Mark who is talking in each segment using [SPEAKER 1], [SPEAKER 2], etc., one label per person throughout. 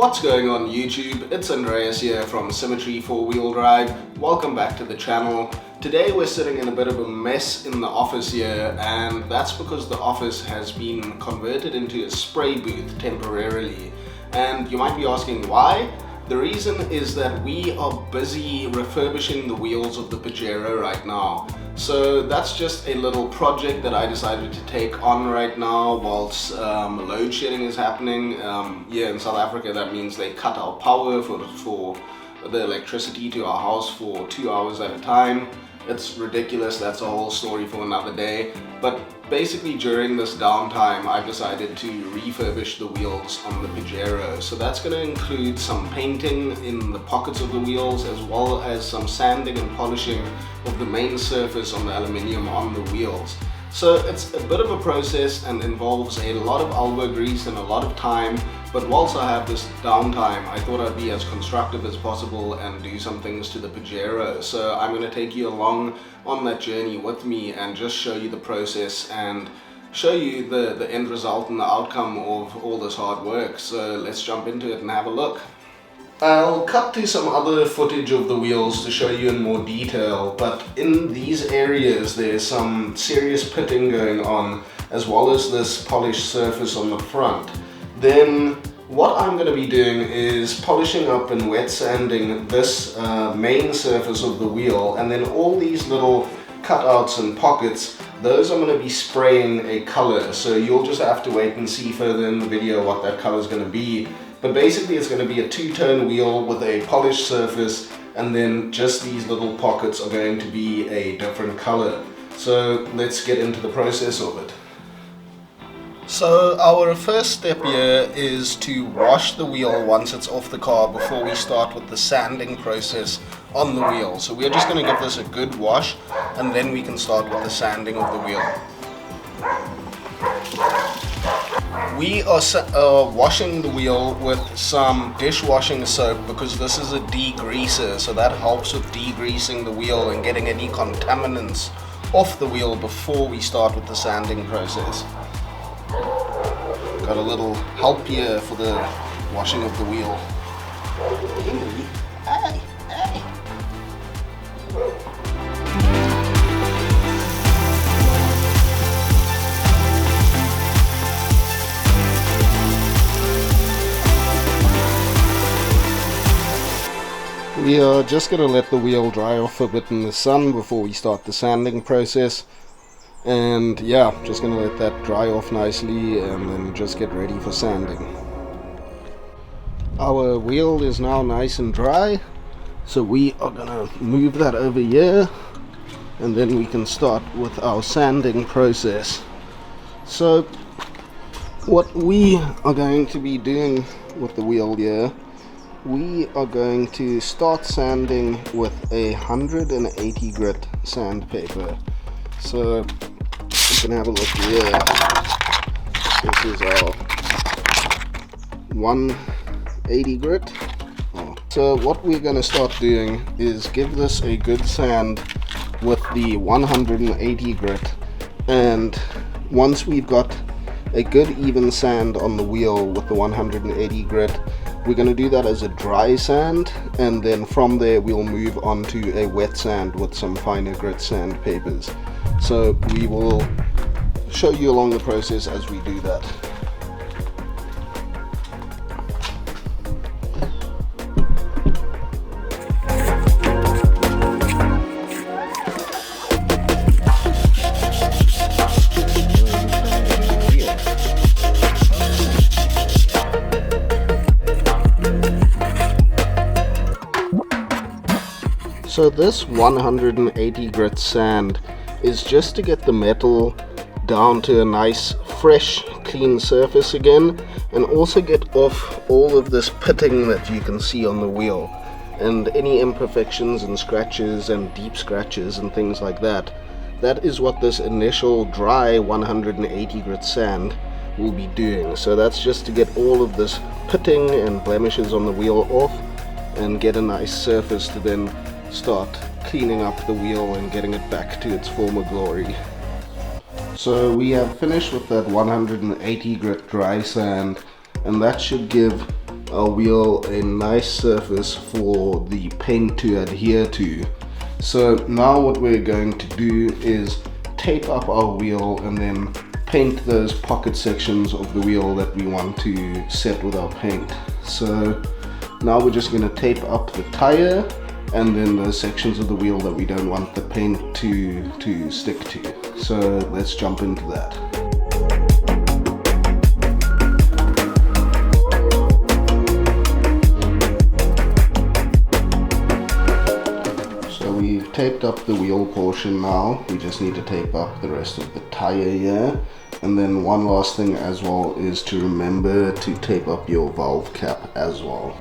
[SPEAKER 1] What's going on YouTube? It's Andreas here from Symmetry 4-Wheel Drive. Welcome back to the channel. Today we're sitting in a bit of a mess in the office here, and that's because the office has been converted into a spray booth temporarily. And you might be asking why? The reason is that we are busy refurbishing the wheels of the Pajero right now. So that's just a little project that I decided to take on right now whilst load shedding is happening. Here in South Africa, that means they cut our power for the electricity to our house for 2 hours at a time. It's ridiculous. That's a whole story for another day. But basically during this downtime, I've decided to refurbish the wheels on the Pajero. So that's going to include some painting in the pockets of the wheels, as well as some sanding and polishing of the main surface on the aluminium on the wheels. So it's a bit of a process and involves a lot of elbow grease and a lot of time, but whilst I have this downtime, I thought I'd be as constructive as possible and do some things to the Pajero. So I'm going to take you along on that journey with me and just show you the process and show you the end result and the outcome of all this hard work. So let's jump into it and have a look. I'll cut to some other footage of the wheels to show you in more detail, but in these areas there's some serious pitting going on, as well as this polished surface on the front. Then what I'm going to be doing is polishing up and wet sanding this main surface of the wheel, and then all these little cutouts and pockets, those I'm going to be spraying a color. So you'll just have to wait and see further in the video what that color is going to be. But basically it's going to be a two-tone wheel with a polished surface, and then just these little pockets are going to be a different color. So let's get into the process of it. So our first step here is to wash the wheel once it's off the car before we start with the sanding process on the wheel. So we're just going to give this a good wash, and then we can start with the sanding of the wheel. We are washing the wheel with some dishwashing soap because this is a degreaser, so that helps with degreasing the wheel and getting any contaminants off the wheel before we start with the sanding process. Got a little help here for the washing of the wheel. We are just going to let the wheel dry off a bit in the sun before we start the sanding process. And yeah, just going to let that dry off nicely and then just get ready for sanding. Our wheel is now nice and dry, so we are going to move that over here, and then we can start with our sanding process. So what we are going to be doing with the wheel here, we are going to start sanding with a 180 grit sandpaper. So you can have a look here. This is our 180 grit. So what we're going to start doing is give this a good sand with the 180 grit, and once we've got a good even sand on the wheel with the 180 grit, we're going to do that as a dry sand, and then from there we'll move on to a wet sand with some finer grit sandpapers. So we will show you along the process as we do that. So this 180 grit sand is just to get the metal down to a nice fresh clean surface again, and also get off all of this pitting that you can see on the wheel and any imperfections and scratches and deep scratches and things like that. That is what this initial dry 180 grit sand will be doing. So that's just to get all of this pitting and blemishes on the wheel off and get a nice surface to then start cleaning up the wheel and getting it back to its former glory. So we have finished with that 180 grit dry sand, and that should give our wheel a nice surface for the paint to adhere to. So now what we're going to do is tape up our wheel and then paint those pocket sections of the wheel that we want to set with our paint. So now we're just going to tape up the tire and then those sections of the wheel that we don't want the paint to stick to. So let's jump into that. So we've taped up the wheel portion now. We just need to tape up the rest of the tire here. And then one last thing as well is to remember to tape up your valve cap as well.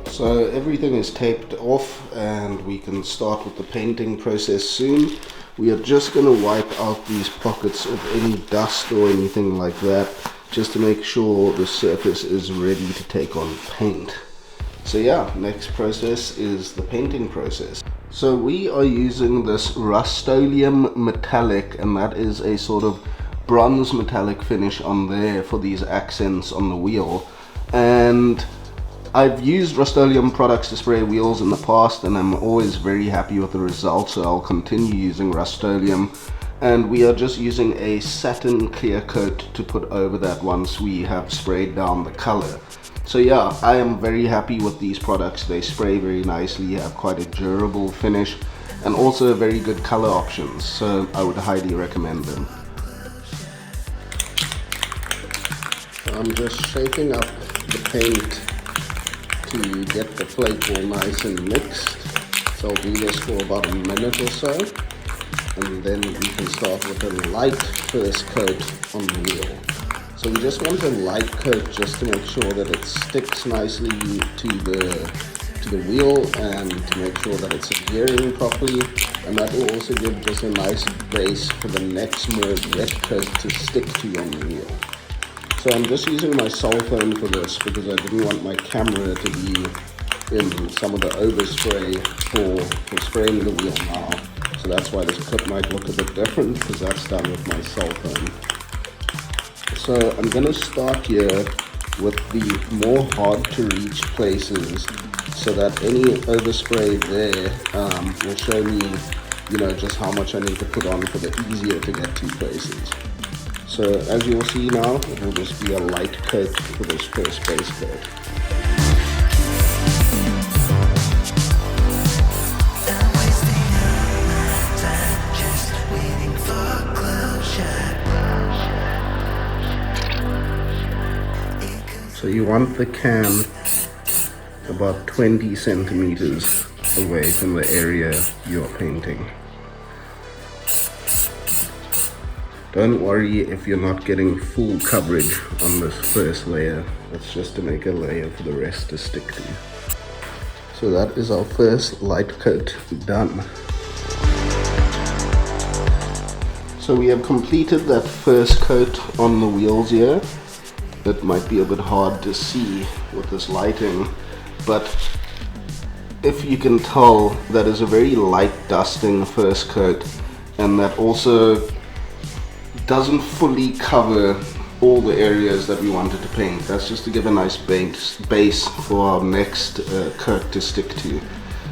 [SPEAKER 1] So everything is taped off and we can start with the painting process soon. We are just going to wipe out these pockets of any dust or anything like that, just to make sure the surface is ready to take on paint. So yeah, next process is the painting process. So we are using this Rustoleum metallic, and that is a sort of bronze metallic finish on there for these accents on the wheel. And I've used Rustoleum products to spray wheels in the past and I'm always very happy with the results, so I'll continue using Rustoleum. And we are just using a satin clear coat to put over that once we have sprayed down the color. So yeah, I am very happy with these products. They spray very nicely, have quite a durable finish and also very good color options, so I would highly recommend them. I'm just shaking up the paint to get the flake all nice and mixed. So I'll do this for about a minute or so, and then we can start with a light first coat on the wheel. So we just want a light coat just to make sure that it sticks nicely to the wheel and to make sure that it's adhering properly, and that will also give just a nice base for the next more wet coat to stick to on the wheel. So I'm just using my cell phone for this because I didn't want my camera to be in some of the overspray for spraying the wheel now. So that's why this clip might look a bit different, because that's done with my cell phone. So I'm going to start here with the more hard to reach places, so that any overspray there will show me, just how much I need to put on for the easier to get to places. So as you'll see now, it will just be a light coat for this first base coat. So you want the can about 20 centimeters away from the area you're painting. Don't worry if you're not getting full coverage on this first layer. That's just to make a layer for the rest to stick to. So that is our first light coat done. So we have completed that first coat on the wheels here. It might be a bit hard to see with this lighting, but if you can tell, that is a very light dusting first coat, and that also doesn't fully cover all the areas that we wanted to paint. That's just to give a nice base for our next coat to stick to.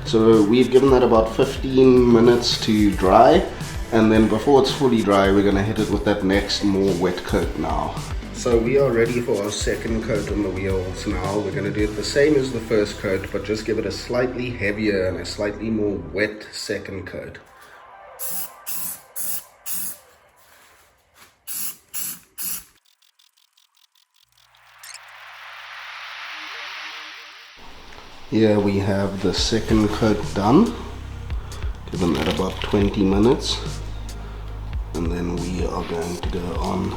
[SPEAKER 1] So we've given that about 15 minutes to dry, and then before it's fully dry, we're going to hit it with that next more wet coat now. So we are ready for our second coat on the wheels now. We're going to do it the same as the first coat, but just give it a slightly heavier and a slightly more wet second coat. Here we have the second coat done. Given that about 20 minutes. And then we are going to go on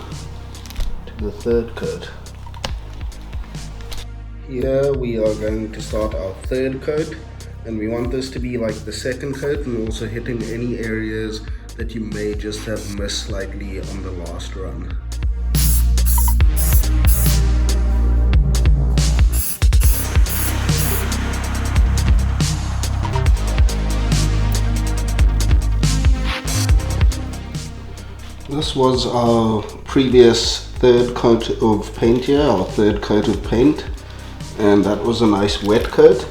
[SPEAKER 1] to the third coat. Here we are going to start our third coat, and we want this to be like the second coat and also hitting any areas that you may just have missed slightly on the last run. This was our previous third coat of paint here, our third coat of paint, and that was a nice wet coat,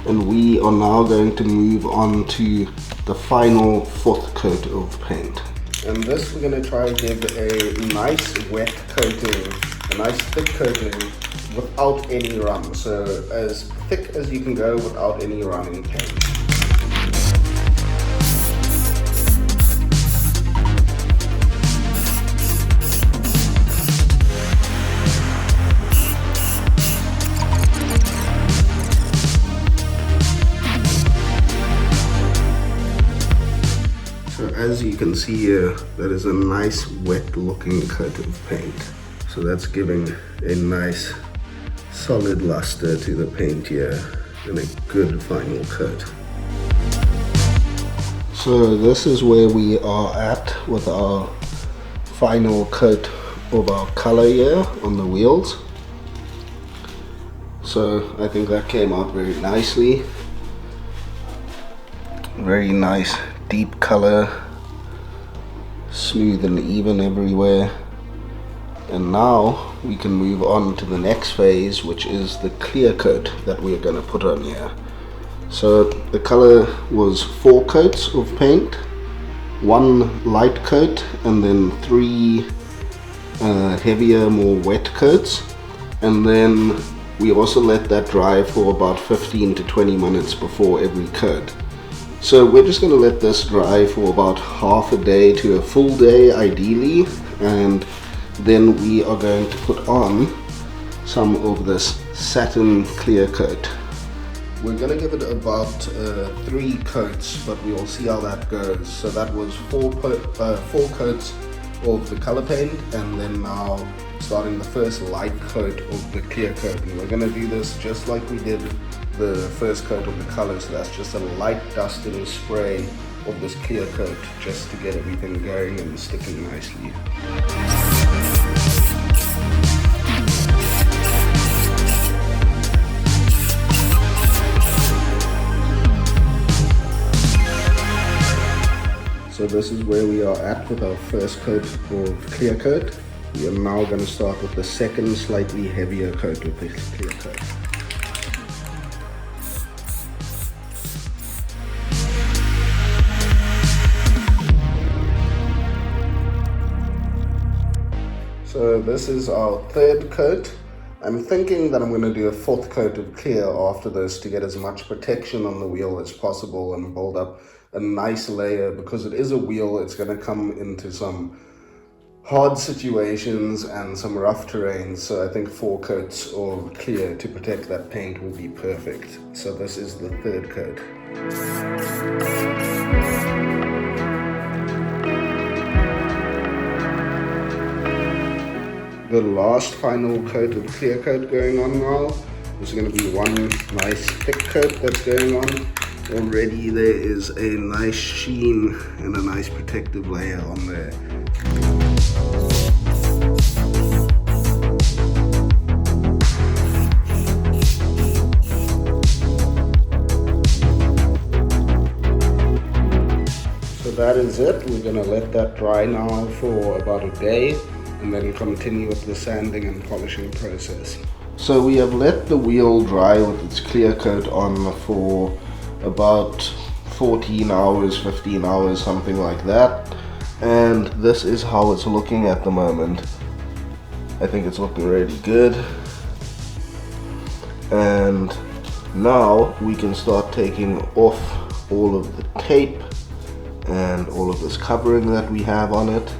[SPEAKER 1] and we are now going to move on to the final 4th coat of paint. And this we're going to try and give a nice wet coating, a nice thick coating without any run, so as thick as you can go without any running paint. As you can see here, that is a nice wet looking coat of paint. So that's giving a nice solid luster to the paint here and a good final coat. So this is where we are at with our final coat of our color here on the wheels. So I think that came out very nicely. Very nice deep color, smooth and even everywhere. And now we can move on to the next phase, which is the clear coat that we're going to put on here. So the color was 4 coats of paint, 1 light coat, and then 3 heavier, more wet coats. And then we also let that dry for about 15 to 20 minutes before every coat. So we're just going to let this dry for about half a day to a full day ideally, and then we are going to put on some of this satin clear coat. We're going to give it about 3 coats, but we'll see how that goes. So that was 4 coats of the color paint, and then now starting the first light coat of the clear coat. And we're going to do this just like we did the first coat of the color, so that's just a light dusting spray of this clear coat just to get everything going and sticking nicely. So this is where we are at with our first coat of clear coat. We are now going to start with the second slightly heavier coat of the clear coat. So this is our 3rd coat. I'm thinking that I'm going to do a 4th coat of clear after this to get as much protection on the wheel as possible and build up a nice layer, because it is a wheel. It's going to come into some hard situations and some rough terrains, so I think 4 coats of clear to protect that paint will be perfect. So this is the 3rd coat. The last final coat of clear coat going on now. There's going to be one nice thick coat that's going on. Already there is a nice sheen and a nice protective layer on there. So that is it. We're going to let that dry now for about a day, and then continue with the sanding and polishing process. So we have let the wheel dry with its clear coat on for about 14 hours, 15 hours, something like that. And this is how it's looking at the moment. I think it's looking really good. And now we can start taking off all of the tape and all of this covering that we have on it.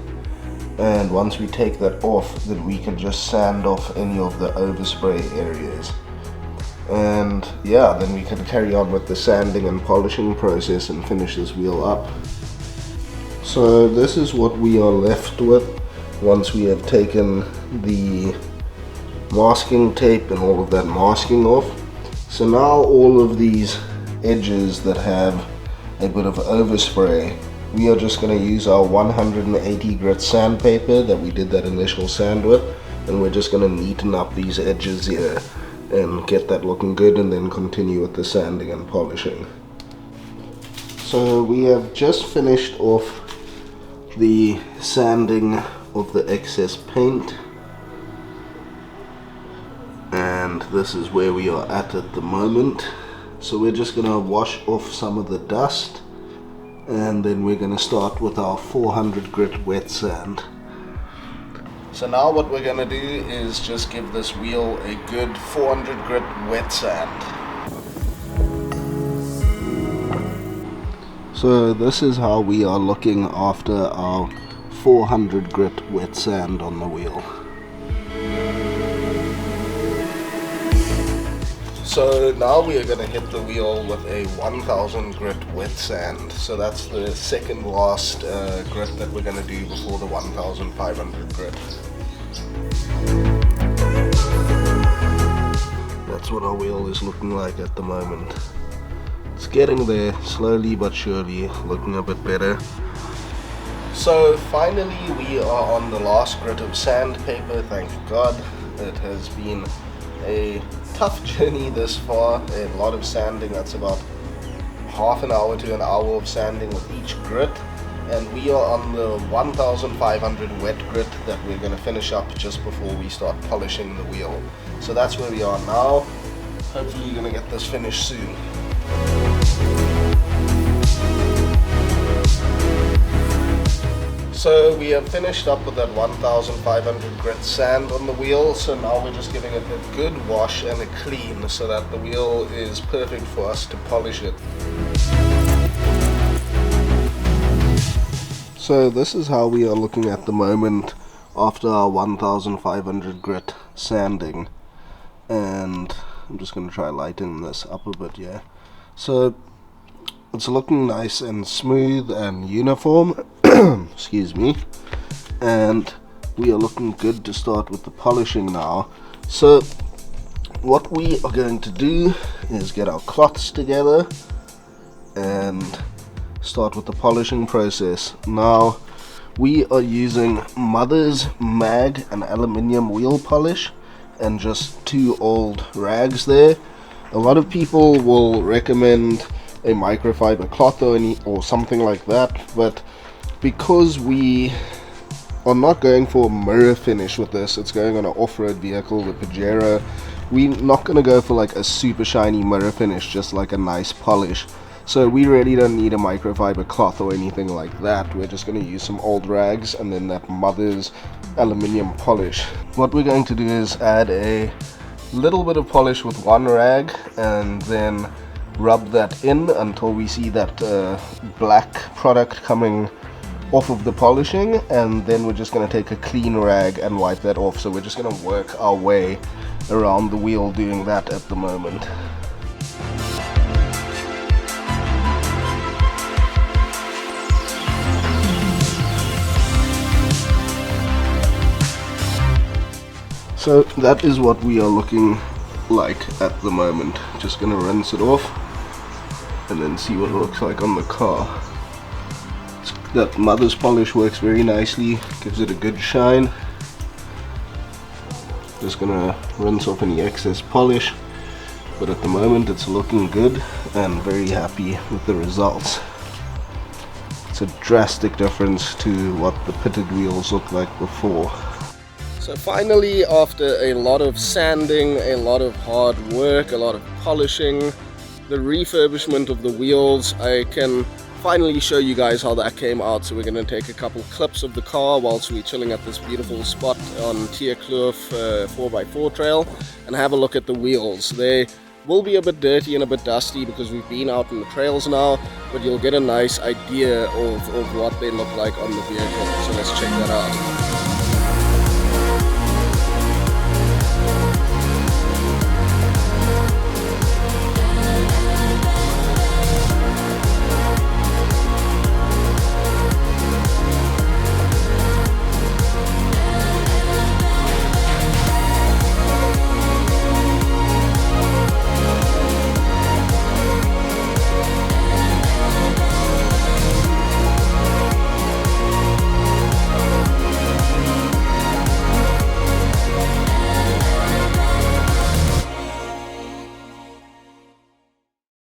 [SPEAKER 1] And once we take that off, then we can just sand off any of the overspray areas. And yeah, then we can carry on with the sanding and polishing process and finish this wheel up. So this is what we are left with once we have taken the masking tape and all of that masking off. So now all of these edges that have a bit of overspray, we are just going to use our 180 grit sandpaper that we did that initial sand with, and we're just going to neaten up these edges here and get that looking good, and then continue with the sanding and polishing. So we have just finished off the sanding of the excess paint, and this is where we are at the moment. So we're just gonna wash off some of the dust, and then we're gonna start with our 400 grit wet sand. So now what we're gonna do is just give this wheel a good 400 grit wet sand. So this is how we are looking after our 400 grit wet sand on the wheel. So now we are going to hit the wheel with a 1000 grit wet sand. So that's the second last grit that we're going to do before the 1500 grit. That's what our wheel is looking like at the moment. It's getting there, slowly but surely, looking a bit better. So finally we are on the last grit of sandpaper, thank God. It has been a tough journey this far, a lot of sanding. That's about half an hour to an hour of sanding with each grit, and we are on the 1500 wet grit that we're going to finish up just before we start polishing the wheel. So that's where we are now. Hopefully you're going to get this finished soon. So we have finished up with that 1500 grit sand on the wheel, so now we're just giving it a good wash and a clean so that the wheel is perfect for us to polish it. So this is how we are looking at the moment after our 1500 grit sanding, and I'm just going to try lighten this up a bit, yeah. So it's looking nice and smooth and uniform. Excuse me. And we are looking good to start with the polishing now. So what we are going to do is get our cloths together and start with the polishing process. Now we are using Mother's Mag and aluminium wheel polish and just 2 old rags there. A lot of people will recommend a microfiber cloth or something like that, but because we are not going for a mirror finish with this, it's going on an off-road vehicle, the Pajero, we're not going to go for like a super shiny mirror finish, just like a nice polish. So we really don't need a microfiber cloth or anything like that. We're just going to use some old rags and then that Mother's aluminium polish. What we're going to do is add a little bit of polish with 1 rag and then rub that in until we see that black product coming off of the polishing, and then we're just going to take a clean rag and wipe that off. So we're just going to work our way around the wheel doing that at the moment. So that is what we are looking like at the moment. Just going to rinse it off and then see what it looks like on the car. That Mother's polish works very nicely, gives it a good shine. Just gonna rinse off any excess polish, but at the moment it's looking good and very happy with the results. It's a drastic difference to what the pitted wheels looked like before. So finally, after a lot of sanding, a lot of hard work, a lot of polishing, the refurbishment of the wheels, I can finally show you guys how that came out. So we're going to take a couple clips of the car whilst we're chilling at this beautiful spot on Tierkloof 4x4 trail and have a look at the wheels. They will be a bit dirty and a bit dusty because we've been out on the trails now, but you'll get a nice idea of what they look like on the vehicle. So let's check that out.